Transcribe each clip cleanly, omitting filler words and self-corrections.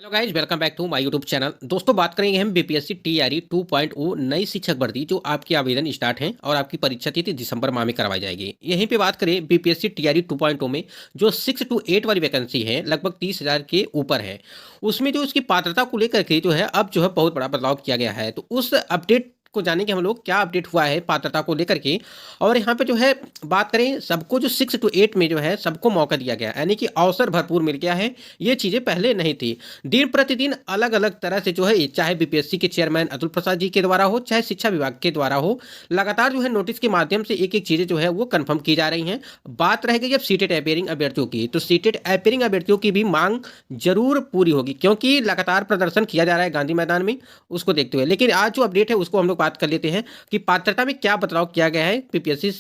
Hello guys, welcome back to my YouTube channel. दोस्तों, बात करेंगे हम बीपीएससी टीआरई 2.0 नई शिक्षक भर्ती जो आपकी आवेदन स्टार्ट है और आपकी परीक्षा तिथि दिसंबर माह में करवाई जाएगी। यहीं पे बात करें बीपीएससी टीआरई 2.0 में जो 6 to 8 वाली वैकेंसी है, लगभग 30,000 के ऊपर है। उसमें जो उसकी पात्रता को लेकर के जो है अब जो है बहुत बड़ा बदलाव किया गया है। तो उस अपडेट को जानेंगे हम लोग, क्या अपडेट हुआ है पात्रता को लेकर के। और यहाँ पे जो है बात करें, सबको जो 6 to 8 में जो है सबको मौका दिया गया, यानी कि अवसर भरपूर मिल गया है। ये चीज़ें पहले नहीं थी। दिन प्रतिदिन अलग अलग तरह से जो है, चाहे बीपीएससी के चेयरमैन अतुल प्रसाद जी के द्वारा हो, चाहे शिक्षा विभाग के द्वारा हो, लगातार जो है नोटिस के माध्यम से एक एक चीज़ें जो है वो कंफर्म की जा रही हैं। बात रह गई अब सीटेट अपेयरिंग अभ्यर्थियों की, तो सीटेट अपेयरिंग अभ्यर्थियों की भी मांग जरूर पूरी होगी, क्योंकि लगातार प्रदर्शन किया जा रहा है गांधी मैदान में, उसको देखते हुए। लेकिन आज जो अपडेट है उसको हम लोग बात कर लेते हैं कि पात्रता में क्या बदलाव किया गया है। बीपीएससी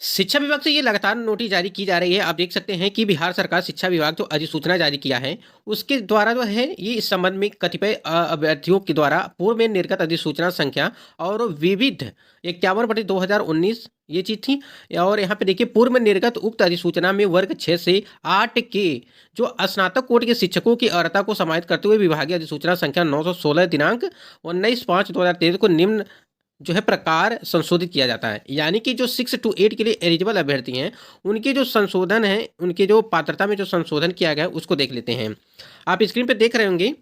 शिक्षा विभाग से ये लगातार नोटिस जारी की जा रही है। आप देख सकते हैं कि बिहार सरकार शिक्षा विभाग जो अधिसूचना जारी किया है, उसके द्वारा जो है ये इस संबंध में कतिपय अभ्यर्थियों के द्वारा पूर्व में निर्गत अधिसूचना संख्या और विविध 51/2019 ये चीज थी। और यहाँ पे देखिए, पूर्व में निर्गत उक्त अधिसूचना में वर्ग 6 से 8 के जो स्नातक कोटि के शिक्षकों की अर्हता को समाहित करते हुए विभागीय अधिसूचना संख्या 916 दिनांक 19/5/2023 को निम्न जो है प्रकार संशोधित किया जाता है। यानी कि जो 6 to 8 के लिए एलिजिबल अभ्यर्थी हैं, उनके जो संशोधन है, उनके जो पात्रता में जो संशोधन किया गया है उसको देख लेते हैं। आप स्क्रीन पे देख रहे होंगे,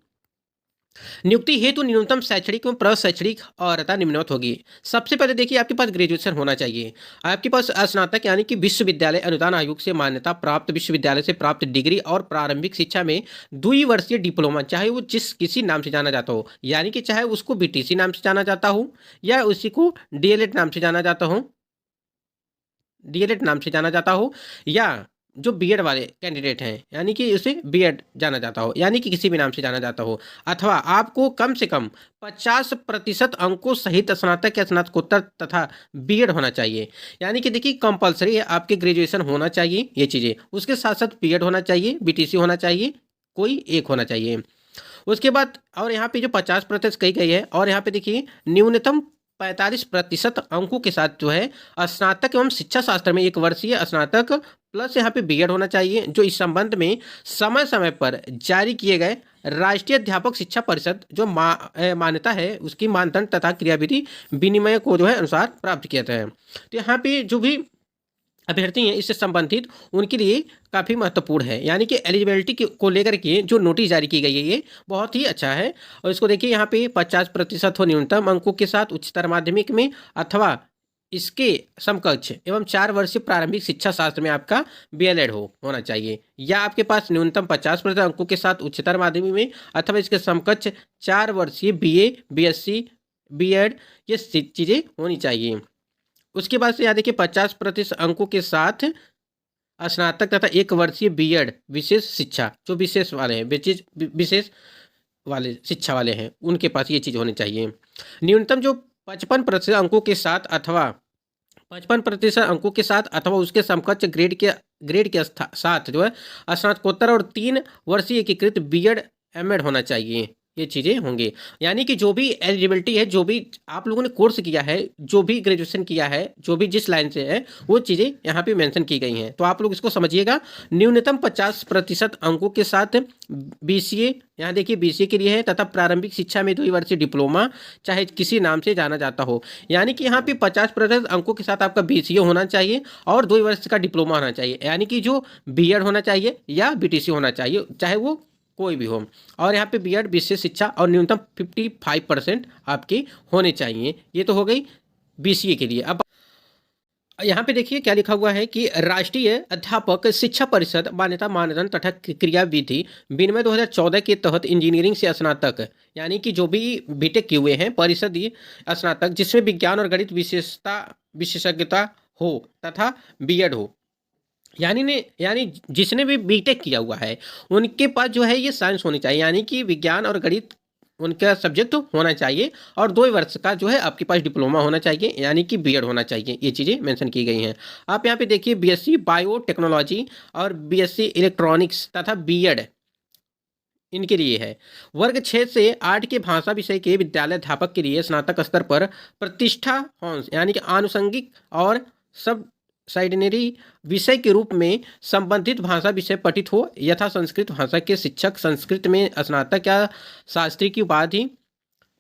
नियुक्ति हेतु न्यूनतम शैक्षणिक एवं प्रशैक्षणिक अर्हता निम्नवत होगी। सबसे पहले देखिए, आपके पास ग्रेजुएशन होना चाहिए, आपके पास स्नातक यानी कि विश्वविद्यालय अनुदान आयोग से मान्यता प्राप्त विश्वविद्यालय से प्राप्त डिग्री और प्रारंभिक शिक्षा में द्विवर्षीय डिप्लोमा, चाहे वो जिस किसी नाम से जाना जाता हो, यानी कि चाहे उसको बीटीसी नाम से जाना जाता हो या उसी को डीएलएड नाम से जाना जाता हो, डीएलएड नाम से जाना जाता हो, या जो बीएड वाले कैंडिडेट हैं यानी कि उसे बीएड जाना जाता हो, यानी कि किसी भी नाम से जाना जाता हो, अथवा आपको कम से कम 50% अंकों सहित स्नातक या स्नातकोत्तर तथा बीएड होना चाहिए। यानी कि देखिए, कंपलसरी है, आपके ग्रेजुएशन होना चाहिए ये चीज़ें, उसके साथ साथ बीएड होना चाहिए, बीटीसी होना चाहिए, कोई एक होना चाहिए। उसके बाद और यहाँ पे जो 50% कही गई है, और यहाँ पे देखिए न्यूनतम 45% अंकों के साथ जो है स्नातक एवं शिक्षा शास्त्र में 1 वर्षीय स्नातक प्लस यहाँ पे बीएड होना चाहिए, जो इस संबंध में समय समय पर जारी किए गए राष्ट्रीय अध्यापक शिक्षा परिषद जो मान्यता है उसकी मानदंड तथा क्रियाविधि विनिमय को जो है अनुसार प्राप्त किया है। तो यहाँ पे जो भी अभ्यर्थी हैं इससे संबंधित, उनके लिए काफ़ी महत्वपूर्ण है। यानी कि एलिजिबिलिटी को लेकर के जो नोटिस जारी की गई है ये बहुत ही अच्छा है। और इसको देखिए, यहाँ पे 50% हो न्यूनतम अंकों के साथ उच्चतर माध्यमिक में, अथवा इसके समकक्ष एवं 4 वर्षीय प्रारंभिक शिक्षा शास्त्र में आपका बीएलएड होना चाहिए, या आपके पास न्यूनतम 50% अंकों के साथ उच्चतर माध्यमिक में, अथवा इसके समकक्ष 4 वर्षीय बीए, बीएससी, बीएड ये चीज़ें होनी चाहिए। उसके बाद से यहाँ देखिए, 50% अंकों के साथ स्नातक तथा 1 वर्षीय बीएड विशेष शिक्षा, जो विशेष वाले हैं, विशेष वाले शिक्षा वाले हैं, उनके पास ये चीज़ होनी चाहिए। न्यूनतम जो 55% अंकों के साथ, अथवा 55% अंकों के साथ, अथवा उसके समकक्ष ग्रेड के साथ जो है स्नातकोत्तर और 3 वर्षीय एकीकृत बीएड एमएड होना चाहिए, ये चीज़ें होंगी। यानी कि जो भी एलिजिबिलिटी है, जो भी आप लोगों ने कोर्स किया है, जो भी ग्रेजुएशन किया है, जो भी जिस लाइन से है, वो चीज़ें यहाँ पे मेंशन की गई हैं। तो आप लोग इसको समझिएगा। न्यूनतम 50% अंकों के साथ बीसीए, यहाँ देखिए बीसीए के लिए है, तथा प्रारंभिक शिक्षा में 2 वर्षीय डिप्लोमा, चाहे किसी नाम से जाना जाता हो। यानी कि यहाँ पे 50% अंकों के साथ आपका बीसीए होना चाहिए और 2 वर्ष का डिप्लोमा होना चाहिए, यानी कि जो बीएड होना चाहिए या बीटीसी होना चाहिए, चाहे वो कोई भी हो। और यहाँ पे बीएड विशेष शिक्षा और न्यूनतम 55% आपके होने चाहिए। ये तो हो गई बीसीए के लिए। अब यहाँ पे देखिए क्या लिखा हुआ है कि राष्ट्रीय अध्यापक शिक्षा परिषद मान्यता मानदंड तथा क्रियाविधि विनिमय 2014 के तहत इंजीनियरिंग से स्नातक, यानी कि जो भी बीटेक किए हुए हैं, परिषदीय स्नातक जिसमें विज्ञान और गणित विशेषज्ञता हो तथा बीएड हो, यानी जिसने भी बीटेक किया हुआ है उनके पास जो है ये साइंस होनी चाहिए, यानी कि विज्ञान और गणित उनका सब्जेक्ट होना चाहिए, और 2 वर्ष का जो है आपके पास डिप्लोमा होना चाहिए, यानी कि बीएड होना चाहिए। ये चीज़ें मेंशन की गई हैं। आप यहाँ पे देखिए, बीएससी बायोटेक्नोलॉजी और बीएससी इलेक्ट्रॉनिक्स तथा बीएड इनके लिए है। वर्ग 6 से 8 के भाषा विषय के विद्यालय अध्यापक के लिए स्नातक स्तर पर प्रतिष्ठा यानी कि आनुषंगिक और सब साइडनरी विषय के रूप में संबंधित भाषा विषय पठित हो, यथा संस्कृत भाषा के शिक्षक, संस्कृत में स्नातक या शास्त्री की उपाधि,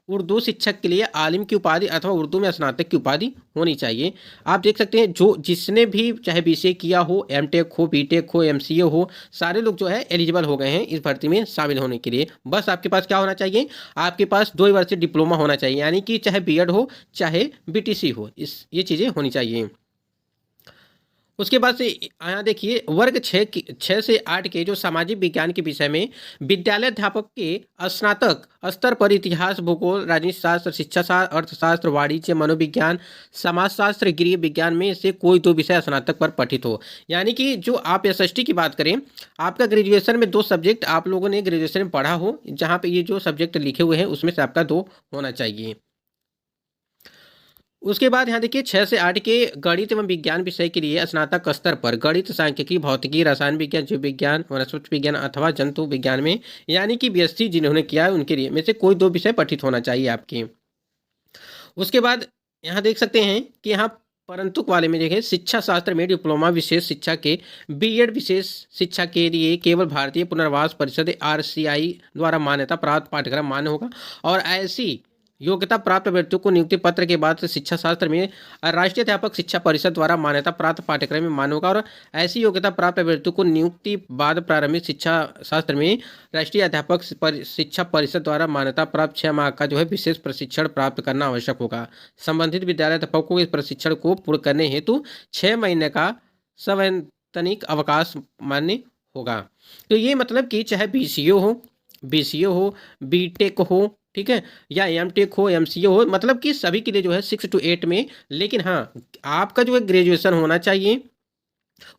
उर्दू शिक्षक के लिए आलिम की उपाधि अथवा उर्दू में स्नातक की उपाधि होनी चाहिए। आप देख सकते हैं जो जिसने भी चाहे बीसीए किया हो, एमटेक हो, बीटेक हो, एमसीए हो, सारे लोग जो है एलिजिबल हो गए हैं इस भर्ती में शामिल होने के लिए। बस आपके पास क्या होना चाहिए, आपके पास 2 वर्षीय डिप्लोमा होना चाहिए, यानी कि चाहे बीएड हो चाहे बीटीसी हो, ये चीज़ें होनी चाहिए। उसके बाद से यहाँ देखिए वर्ग 6 से 8 के जो सामाजिक विज्ञान के विषय में विद्यालय अध्यापक के स्नातक स्तर पर इतिहास, भूगोल, राजनीति शास्त्र, शिक्षा शास्त्र, अर्थशास्त्र, वाणिज्य, मनोविज्ञान, समाजशास्त्र, गृह विज्ञान में से कोई 2 विषय स्नातक पर पठित हो। यानी कि जो आप एसएसटी की बात करें, आपका ग्रेजुएशन में 2 सब्जेक्ट आप लोगों ने ग्रेजुएशन में पढ़ा हो, जहाँ पे ये जो सब्जेक्ट लिखे हुए हैं उसमें से आपका 2 होना चाहिए। उसके बाद यहाँ देखिए 6 से 8 के गणित एवं विज्ञान विषय के लिए स्नातक स्तर पर गणित, सांख्यिकी, भौतिकी, रसायन विज्ञान, जीव विज्ञान, वनस्पति विज्ञान अथवा जंतु विज्ञान में, यानी कि बीएससी जिन्होंने किया है उनके लिए में से कोई 2 विषय पठित होना चाहिए आपके। उसके बाद यहाँ देख सकते हैं कि यहाँ परंतुक वाले में देखें शिक्षा शास्त्र में डिप्लोमा विशेष शिक्षा के बीएड विशेष शिक्षा के लिए केवल भारतीय पुनर्वास परिषद आरसीआई द्वारा मान्यता प्राप्त पाठ्यक्रम मान्य होगा, और ऐसी योग्यता प्राप्त अभ्यर्थियों को नियुक्ति पत्र के बाद शिक्षा शास्त्र में राष्ट्रीय अध्यापक शिक्षा परिषद द्वारा मान्यता प्राप्त पाठ्यक्रम में मान्य होगा, और ऐसी योग्यता प्राप्त अभ्यर्थियों को नियुक्ति बाद प्रारंभिक शिक्षा शास्त्र में राष्ट्रीय अध्यापक शिक्षा परिषद द्वारा मान्यता प्राप्त 6 माह का जो है विशेष प्रशिक्षण प्राप्त करना आवश्यक होगा। संबंधित विद्यालय अध्यापकों को इस प्रशिक्षण को पूर्ण करने हेतु 6 महीने का सवैतनिक अवकाश मान्य होगा। तो ये मतलब कि चाहे बीसीए हो, बीटेक हो, ठीक है, या एमटेक हो, एमसीए हो, मतलब कि सभी के लिए जो है 6 to 8 में, लेकिन हाँ आपका जो है ग्रेजुएशन होना चाहिए,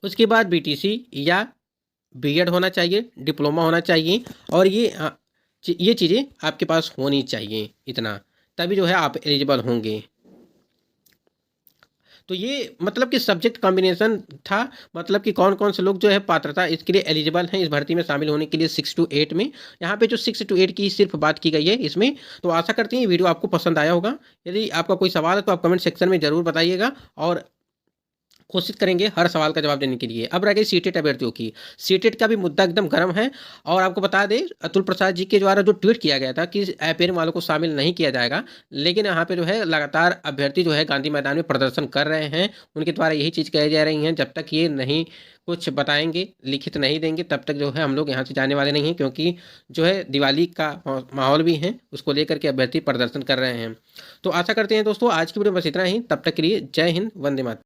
उसके बाद बीटीसी या बीएड होना चाहिए, डिप्लोमा होना चाहिए, और ये चीज़ें आपके पास होनी चाहिए, इतना तभी जो है आप एलिजिबल होंगे। तो ये मतलब कि सब्जेक्ट कॉम्बिनेशन था, मतलब कि कौन कौन से लोग जो है पात्रता इसके लिए एलिजिबल हैं इस भर्ती में शामिल होने के लिए 6 to 8 में। यहाँ पे जो 6 to 8 की सिर्फ बात की गई है इसमें। तो आशा करते हैं ये वीडियो आपको पसंद आया होगा। यदि आपका कोई सवाल है तो आप कमेंट सेक्शन में ज़रूर बताइएगा, और कोशिश करेंगे हर सवाल का जवाब देने के लिए। अब रह गई सीटेट अभ्यर्थियों की। सीटेट का भी मुद्दा एकदम गर्म है, और आपको बता दें अतुल प्रसाद जी के द्वारा जो ट्वीट किया गया था कि अपेयर वालों को शामिल नहीं किया जाएगा, लेकिन यहाँ पे जो है लगातार अभ्यर्थी जो है गांधी मैदान में प्रदर्शन कर रहे हैं। उनके द्वारा यही चीज़ कही जा रही हैं, जब तक ये नहीं कुछ बताएंगे, लिखित नहीं देंगे, तब तक जो है हम लोग यहाँ से जाने वाले नहीं हैं, क्योंकि जो है दिवाली का माहौल भी है, उसको लेकर के अभ्यर्थी प्रदर्शन कर रहे हैं। तो आशा करते हैं दोस्तों आज की वीडियो में बस इतना ही। तब तक के लिए जय हिंद, वंदे मातरम।